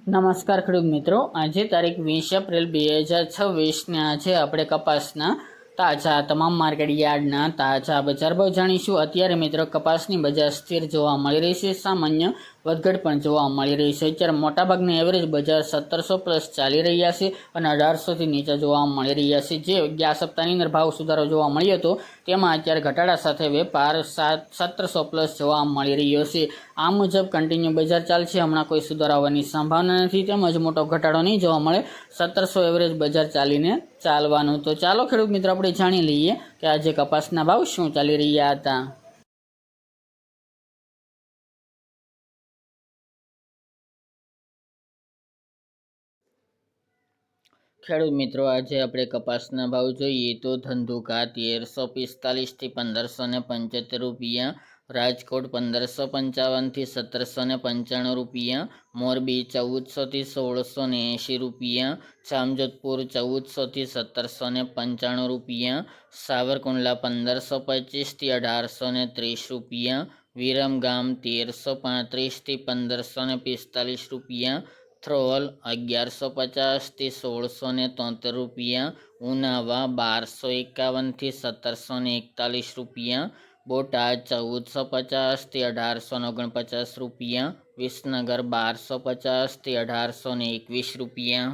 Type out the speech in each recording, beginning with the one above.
નમસ્કાર ખેડૂત મિત્રો, આજે તારીખ 20 એપ્રિલ 2026 ને આજે આપણે કપાસના તાજા તમામ માર્કેટ યાર્ડના તાજા બજાર ભાવ જાણીશું। અત્યારે મિત્રો કપાસની બજાર સ્થિર જોવા મળી રહી છે, સામાન્ય વધઘટ પણ જોવા મળી રહી છે। અત્યારે મોટાભાગની એવરેજ બજાર 1700+ ચાલી રહ્યા છે અને 1800થી નીચે જોવા મળી રહ્યા છે। જે ગયા સપ્તાહની અંદર ભાવ સુધારો જોવા મળ્યો હતો તેમાં અત્યારે ઘટાડા સાથે વેપાર 1700+ જોવા મળી રહ્યો છે। આ મુજબ કન્ટિન્યુ બજાર ચાલશે, હમણાં કોઈ સુધારો આવવાની સંભાવના નથી, તેમજ મોટો ઘટાડો નહીં જોવા મળે। 1700 એવરેજ બજાર ચાલીને ચાલવાનું। તો ચાલો ખેડૂત મિત્રો આપણે જાણી લઈએ કે આજે કપાસના ભાવ શું ચાલી રહ્યા હતા। ખેડૂત મિત્રો, આજે આપણે કપાસના ભાવ જોઈએ તો ધંધુકા 1345થી 1575 રૂપિયા, રાજકોટ 1555થી 1795 રૂપિયા, મોરબી 1400થી 1680 રૂપિયા, જામજોધપુર 1400થી 1795 રૂપિયા, સાવરકુંડલા 1525થી 1830 રૂપિયા, વિરમગામ 1335થી 1545 રૂપિયા, થ્રોલ 1150થી 1673 રૂપિયા, ઉનાવા 1251થી 1741 રૂપિયા, બોટાદ 1450થી 1849 રૂપિયા, વિસનગર 1250થી 1821 રૂપિયા,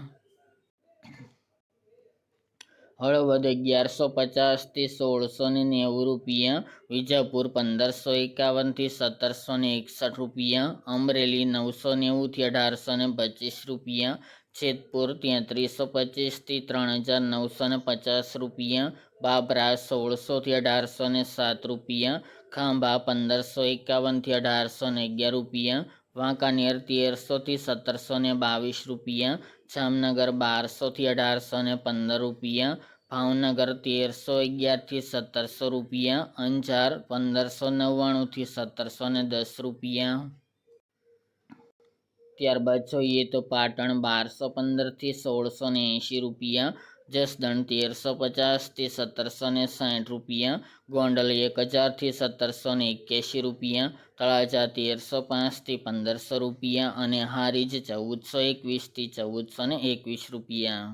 હળવદ 1150થી 1690 રૂપિયા, વિજાપુર 1551થી 1761 રૂપિયા, અમરેલી 990થી 1825 રૂપિયા, જેતપુર 3325થી 3950 રૂપિયા, બાબરા 1600થી 1807 રૂપિયા, ખાંભા 1551થી 1811 રૂપિયા, વાંકાનેર 1300થી 1722 રૂપિયા, જામનગર 1200થી 1815 રૂપિયા, ભાવનગર 1311થી 1700 રૂપિયા, અંજાર 1599થી 1710 રૂપિયા। ત્યારબાદ જોઈએ તો પાટણ 1215થી 1680 રૂપિયા, જસદણ 1350થી 1760 રૂપિયા, ગોંડલ 1000થી 1781 રૂપિયા, તળાજા 1305થી 1500 રૂપિયા અને હારીજ 1421થી 1421 રૂપિયા।